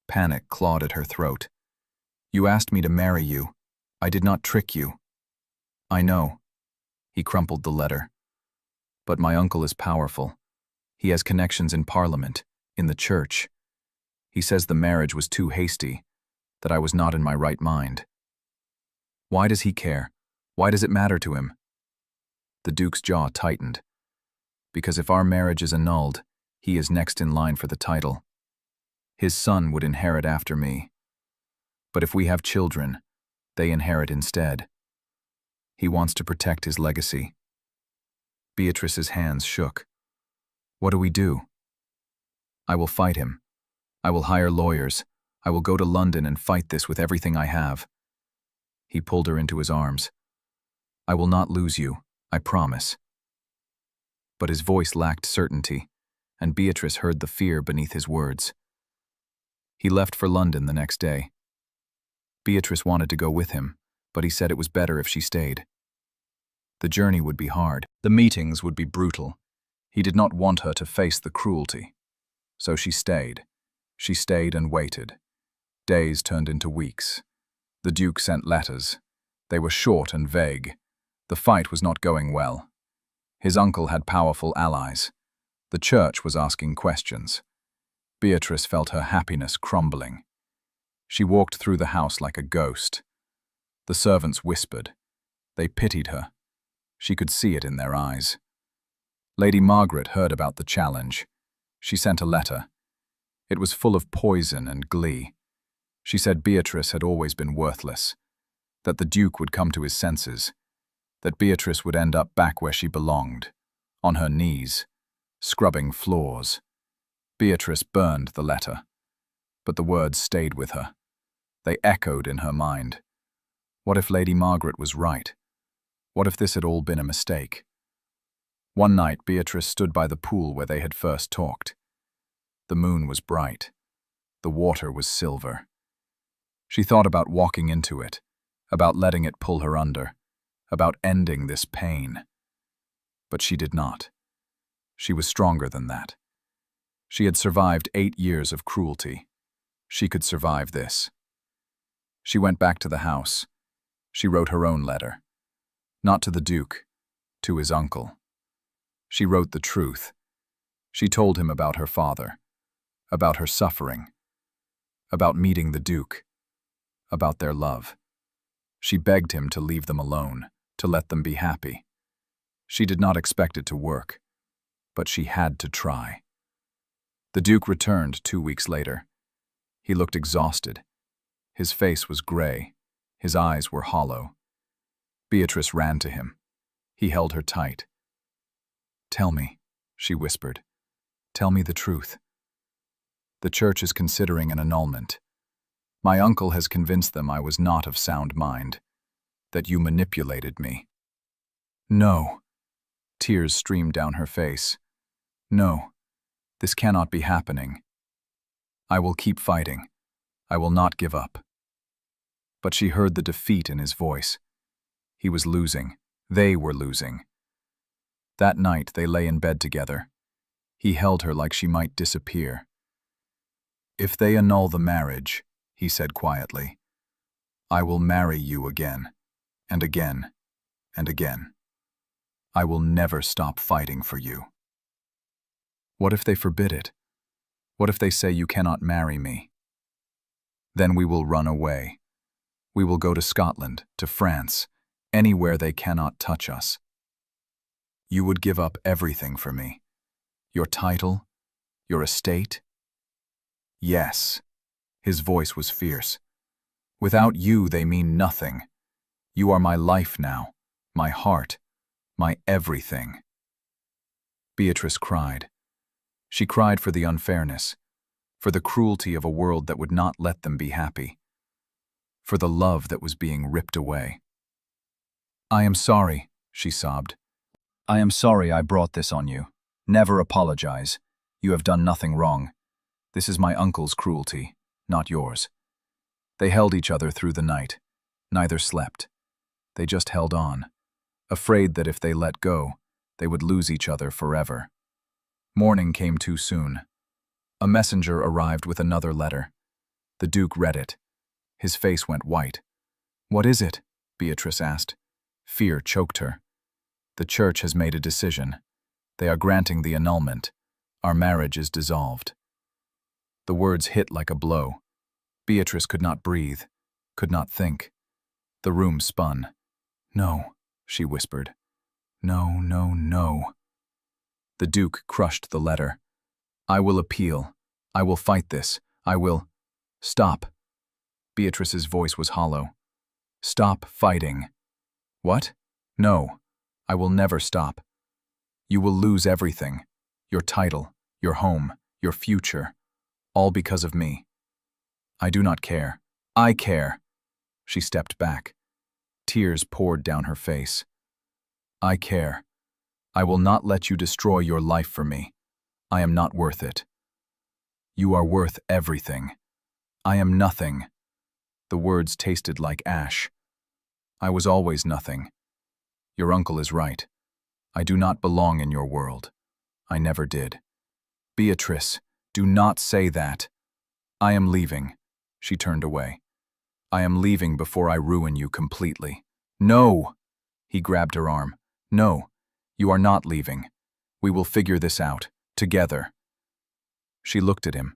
Speaker 1: Panic clawed at her throat. "You asked me to marry you. I did not trick you." "I know." He crumpled the letter. "But my uncle is powerful. He has connections in Parliament, in the church. He says the marriage was too hasty, that I was not in my right mind." "Why does he care? Why does it matter to him?" The Duke's jaw tightened. "Because if our marriage is annulled, he is next in line for the title. His son would inherit after me. But if we have children, they inherit instead. He wants to protect his legacy." Beatrice's hands shook. "What do we do?" "I will fight him. I will hire lawyers. I will go to London and fight this with everything I have." He pulled her into his arms. "I will not lose you, I promise." But his voice lacked certainty, and Beatrice heard the fear beneath his words. He left for London the next day. Beatrice wanted to go with him, but he said it was better if she stayed. The journey would be hard. The meetings would be brutal. He did not want her to face the cruelty. So she stayed. She stayed and waited. Days turned into weeks. The Duke sent letters. They were short and vague. The fight was not going well. His uncle had powerful allies. The church was asking questions. Beatrice felt her happiness crumbling. She walked through the house like a ghost. The servants whispered. They pitied her. She could see it in their eyes. Lady Margaret heard about the challenge. She sent a letter. It was full of poison and glee. She said Beatrice had always been worthless, that the Duke would come to his senses, that Beatrice would end up back where she belonged, on her knees, scrubbing floors. Beatrice burned the letter, but the words stayed with her. They echoed in her mind. What if Lady Margaret was right? What if this had all been a mistake? One night, Beatrice stood by the pool where they had first talked. The moon was bright. The water was silver. She thought about walking into it, about letting it pull her under, about ending this pain. But she did not. She was stronger than that. She had survived 8 years of cruelty. She could survive this. She went back to the house. She wrote her own letter. Not to the Duke, to his uncle. She wrote the truth. She told him about her father, about her suffering, about meeting the Duke, about their love. She begged him to leave them alone, to let them be happy. She did not expect it to work, but she had to try. The Duke returned 2 weeks later. He looked exhausted. His face was gray. His eyes were hollow. Beatrice ran to him. He held her tight. "Tell me," she whispered. "Tell me the truth. The church is considering an annulment. My uncle has convinced them I was not of sound mind, that you manipulated me." "No." Tears streamed down her face. "No, this cannot be happening. I will keep fighting. I will not give up." But she heard the defeat in his voice. He was losing. They were losing. That night they lay in bed together. He held her like she might disappear. "If they annul the marriage," he said quietly, "I will marry you again, and again, and again. I will never stop fighting for you." What if they forbid it? What if they say you cannot marry me? Then we will run away. We will go to Scotland, to France, anywhere they cannot touch us. You would give up everything for me. Your title, your estate? Yes. His voice was fierce. Without you, they mean nothing. You are my life now, my heart, my everything. Beatrice cried. She cried for the unfairness, for the cruelty of a world that would not let them be happy, for the love that was being ripped away. I am sorry, she sobbed. I am sorry I brought this on you. Never apologize. You have done nothing wrong. This is my uncle's cruelty, not yours. They held each other through the night. Neither slept. They just held on, afraid that if they let go, they would lose each other forever. Morning came too soon. A messenger arrived with another letter. The Duke read it. His face went white. What is it? Beatrice asked. Fear choked her. The church has made a decision. They are granting the annulment. Our marriage is dissolved. The words hit like a blow. Beatrice could not breathe, could not think. The room spun. No, she whispered. No, no, no. The Duke crushed the letter. I will appeal. I will fight this. I will... Stop. Beatrice's voice was hollow. Stop fighting. What? No. I will never stop. You will lose everything. Your title, your home, your future. All because of me. I do not care. I care. She stepped back. Tears poured down her face. I care. I will not let you destroy your life for me. I am not worth it. You are worth everything. I am nothing. The words tasted like ash. I was always nothing. Your uncle is right. I do not belong in your world. I never did. Beatrice, do not say that. I am leaving. She turned away. I am leaving before I ruin you completely. No! He grabbed her arm. No, you are not leaving. We will figure this out, together. She looked at him,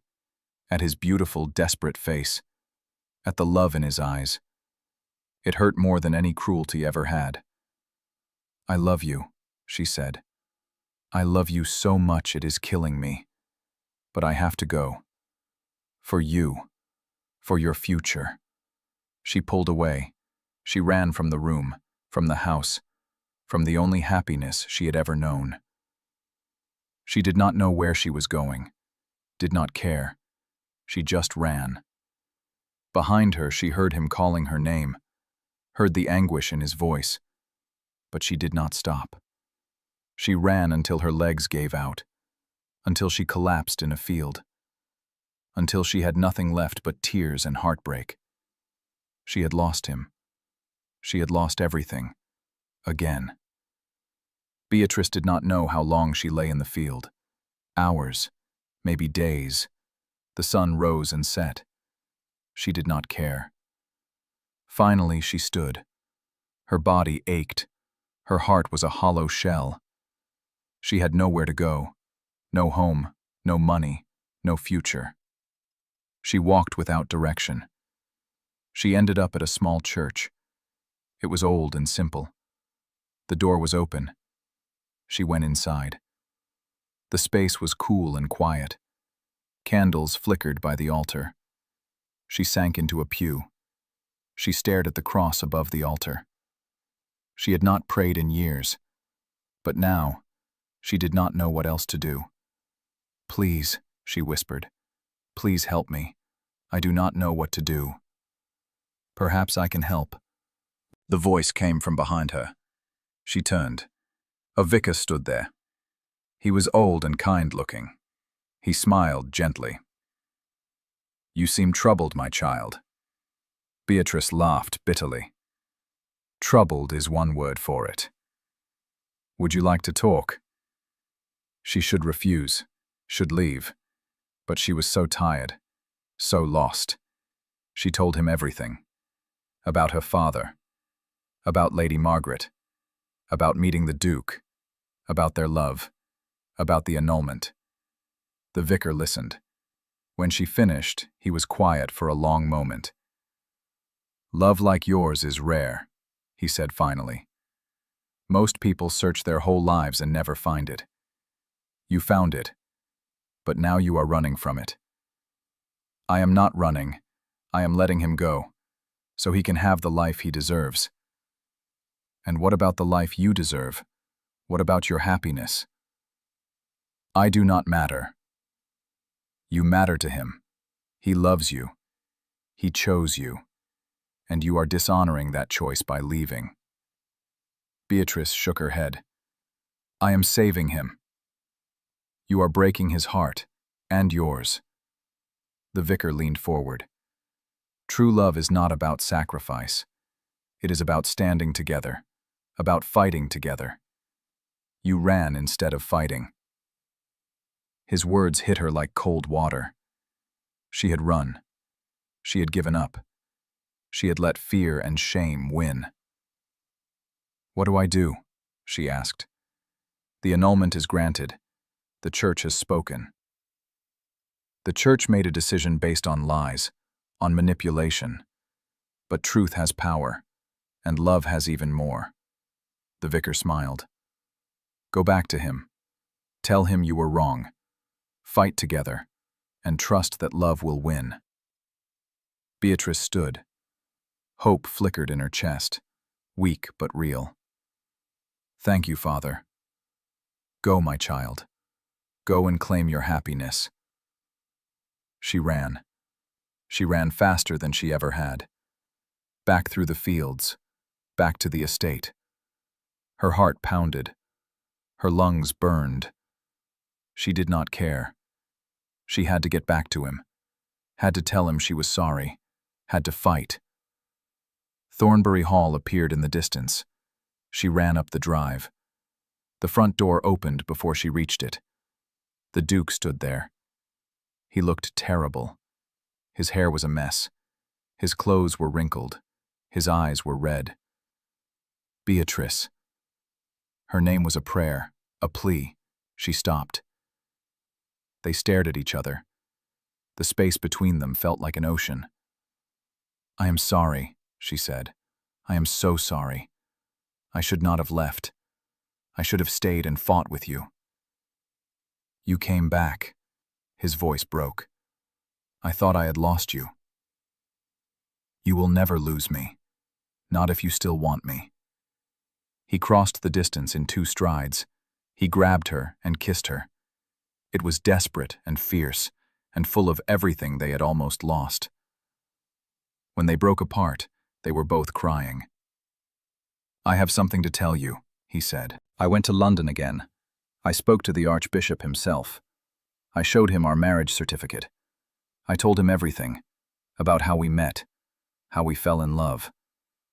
Speaker 1: at his beautiful, desperate face, at the love in his eyes. It hurt more than any cruelty ever had. I love you, she said. I love you so much it is killing me. But I have to go. For you. For your future. She pulled away. She ran from the room, from the house, from the only happiness she had ever known. She did not know where she was going, did not care. She just ran. Behind her, she heard him calling her name, heard the anguish in his voice, but she did not stop. She ran until her legs gave out, until she collapsed in a field, until she had nothing left but tears and heartbreak. She had lost him. She had lost everything. Again. Beatrice did not know how long she lay in the field. Hours, maybe days. The sun rose and set. She did not care. Finally, she stood. Her body ached. Her heart was a hollow shell. She had nowhere to go. No home, no money, no future. She walked without direction. She ended up at a small church. It was old and simple. The door was open. She went inside. The space was cool and quiet. Candles flickered by the altar. She sank into a pew. She stared at the cross above the altar. She had not prayed in years, but now she did not know what else to do. Please, she whispered, please help me. I do not know what to do. Perhaps I can help. The voice came from behind her. She turned. A vicar stood there. He was old and kind-looking. He smiled gently. You seem troubled, my child. Beatrice laughed bitterly. Troubled is one word for it. Would you like to talk? She should refuse, should leave, but she was so tired, so lost. She told him everything. About her father, about Lady Margaret, about meeting the Duke, about their love, about the annulment. The vicar listened. When she finished, he was quiet for a long moment. "Love like yours is rare," he said finally. "Most people search their whole lives and never find it. You found it, but now you are running from it." "I am not running. I am letting him go, so he can have the life he deserves." "And what about the life you deserve? What about your happiness?" "I do not matter." "You matter to him. He loves you. He chose you. And you are dishonoring that choice by leaving." Beatrice shook her head. "I am saving him." "You are breaking his heart, and yours." The vicar leaned forward. "True love is not about sacrifice. It is about standing together, about fighting together. You ran instead of fighting." His words hit her like cold water. She had run. She had given up. She had let fear and shame win. "What do I do?" she asked. "The annulment is granted. The church has spoken." The church made a decision based on lies, on manipulation. But truth has power, and love has even more. The vicar smiled. "Go back to him. Tell him you were wrong. Fight together, and trust that love will win." Beatrice stood. Hope flickered in her chest, weak but real. "Thank you, Father. Go, my child. Go and claim your happiness." She ran. She ran faster than she ever had. Back through the fields, back to the estate. Her heart pounded. Her lungs burned. She did not care. She had to get back to him. Had to tell him she was sorry. Had to fight. Thornbury Hall appeared in the distance. She ran up the drive. The front door opened before she reached it. The Duke stood there. He looked terrible. His hair was a mess. His clothes were wrinkled. His eyes were red. "Beatrice." Her name was a prayer, a plea. She stopped. They stared at each other. The space between them felt like an ocean. "I am sorry," she said. "I am so sorry. I should not have left. I should have stayed and fought with you." "You came back." His voice broke. "I thought I had lost you." "You will never lose me. Not if you still want me." He crossed the distance in 2 strides. He grabbed her and kissed her. It was desperate and fierce, and full of everything they had almost lost. When they broke apart, they were both crying. "I have something to tell you," he said. "I went to London again. I spoke to the Archbishop himself. I showed him our marriage certificate. I told him everything, about how we met, how we fell in love,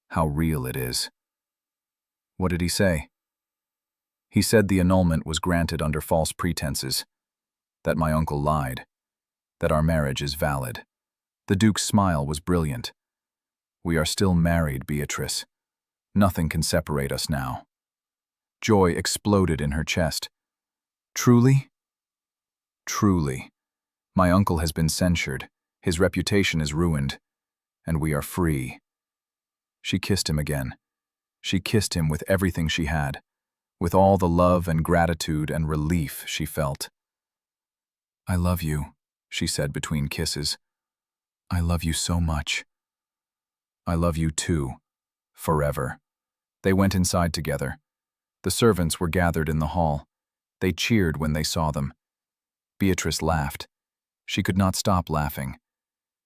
Speaker 1: how real it is." "What did he say?" "He said the annulment was granted under false pretenses, that my uncle lied, that our marriage is valid." The Duke's smile was brilliant. "We are still married, Beatrice. Nothing can separate us now." Joy exploded in her chest. "Truly?" "Truly. My uncle has been censured, his reputation is ruined, and we are free." She kissed him again. She kissed him with everything she had, with all the love and gratitude and relief she felt. "I love you," she said between kisses. "I love you so much." "I love you too, forever." They went inside together. The servants were gathered in the hall. They cheered when they saw them. Beatrice laughed. She could not stop laughing.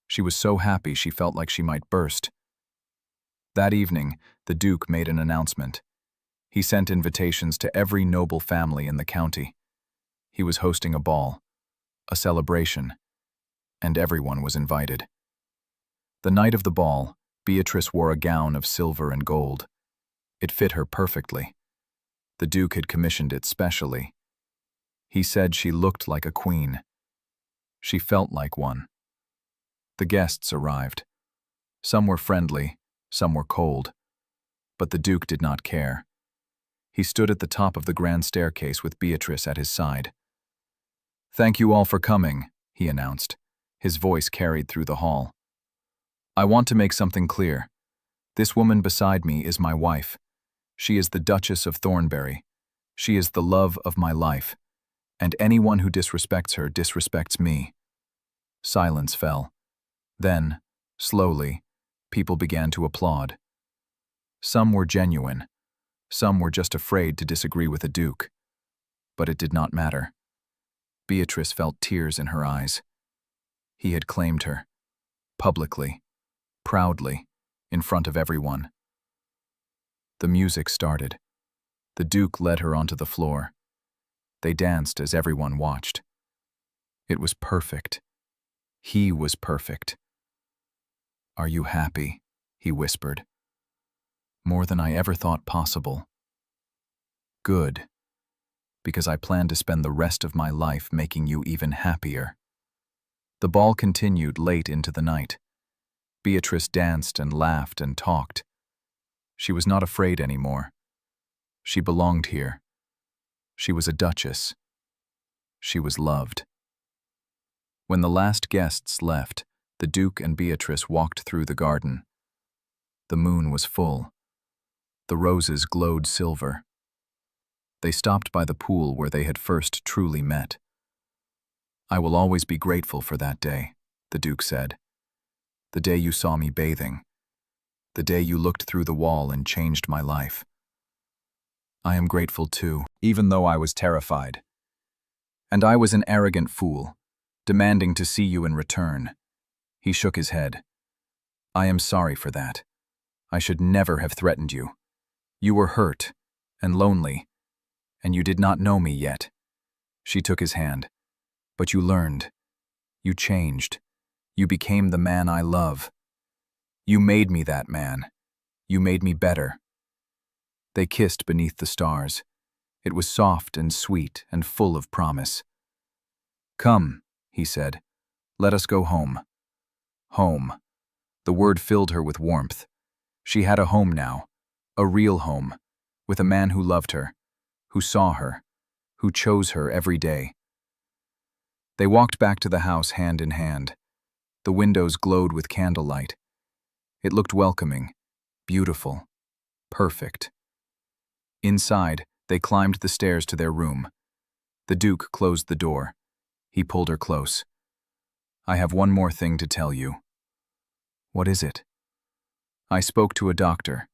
Speaker 1: She was so happy she felt like she might burst. That evening, the Duke made an announcement. He sent invitations to every noble family in the county. He was hosting a ball, a celebration, and everyone was invited. The night of the ball, Beatrice wore a gown of silver and gold. It fit her perfectly. The Duke had commissioned it specially. He said she looked like a queen. She felt like one. The guests arrived. Some were friendly, some were cold. But the Duke did not care. He stood at the top of the grand staircase with Beatrice at his side. "Thank you all for coming," he announced. His voice carried through the hall. I want to make something clear. This woman beside me is my wife. She is the Duchess of Thornbury. She is the love of my life, and anyone who disrespects her disrespects me. Silence fell. Then, slowly, people began to applaud. Some were genuine. Some were just afraid to disagree with the Duke. But it did not matter. Beatrice felt tears in her eyes. He had claimed her, publicly, proudly, in front of everyone. The music started. The Duke led her onto the floor. They danced as everyone watched. It was perfect. He was perfect. Are you happy? He whispered. More than I ever thought possible. Good, because I plan to spend the rest of my life making you even happier. The ball continued late into the night. Beatrice danced and laughed and talked. She was not afraid anymore. She belonged here. She was a duchess. She was loved. When the last guests left, the Duke and Beatrice walked through the garden. The moon was full. The roses glowed silver. They stopped by the pool where they had first truly met. I will always be grateful for that day, the Duke said. The day you saw me bathing. The day you looked through the wall and changed my life. I am grateful too, even though I was terrified. And I was an arrogant fool, demanding to see you in return. He shook his head. I am sorry for that. I should never have threatened you. You were hurt and lonely, and you did not know me yet. She took his hand. But you learned. You changed. You became the man I love. You made me that man. You made me better. They kissed beneath the stars. It was soft and sweet and full of promise. Come, he said. Let us go home. Home. The word filled her with warmth. She had a home now, a real home, with a man who loved her, who saw her, who chose her every day. They walked back to the house hand in hand. The windows glowed with candlelight. It looked welcoming, beautiful, perfect. Inside, they climbed the stairs to their room. The Duke closed the door. He pulled her close. I have one more thing to tell you. What is it? I spoke to a doctor.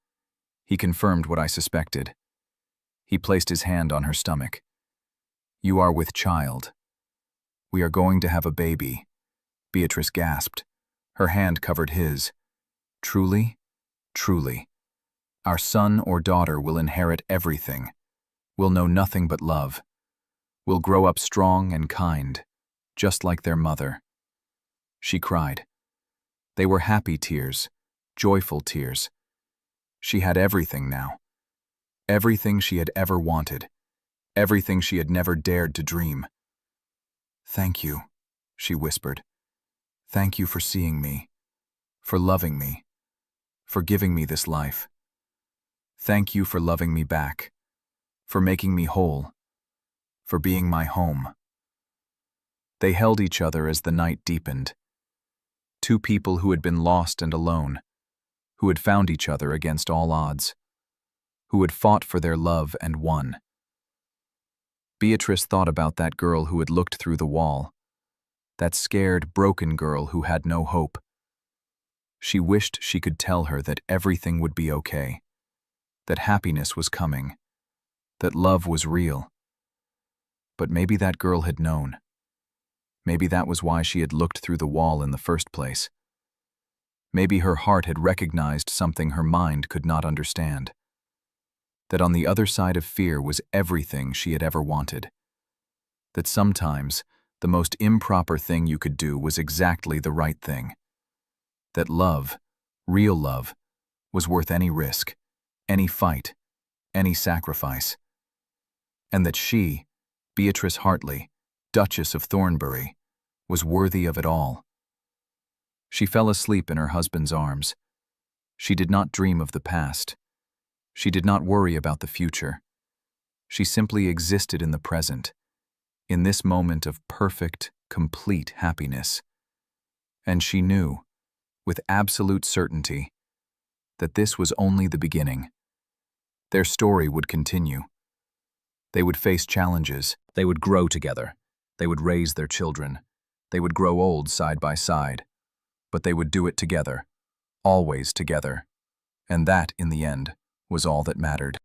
Speaker 1: He confirmed what I suspected. He placed his hand on her stomach. You are with child. We are going to have a baby. Beatrice gasped. Her hand covered his. Truly? Truly. Our son or daughter will inherit everything. Will know nothing but love. Will grow up strong and kind, just like their mother. She cried. They were happy tears, joyful tears. She had everything now. Everything she had ever wanted. Everything she had never dared to dream. Thank you, she whispered. Thank you for seeing me, for loving me, for giving me this life. Thank you for loving me back, for making me whole, for being my home. They held each other as the night deepened. Two people who had been lost and alone, who had found each other against all odds, who had fought for their love and won. Beatrice thought about that girl who had looked through the wall, that scared, broken girl who had no hope. She wished she could tell her that everything would be okay, that happiness was coming, that love was real. But maybe that girl had known. Maybe that was why she had looked through the wall in the first place. Maybe her heart had recognized something her mind could not understand. That on the other side of fear was everything she had ever wanted. That sometimes the most improper thing you could do was exactly the right thing. That love, real love, was worth any risk, any fight, any sacrifice. And that she, Beatrice Hartley, Duchess of Thornbury, was worthy of it all. She fell asleep in her husband's arms. She did not dream of the past. She did not worry about the future. She simply existed in the present, in this moment of perfect, complete happiness. And she knew, with absolute certainty, that this was only the beginning. Their story would continue. They would face challenges. They would grow together. They would raise their children. They would grow old side by side. But they would do it together, always together. And that, in the end, was all that mattered.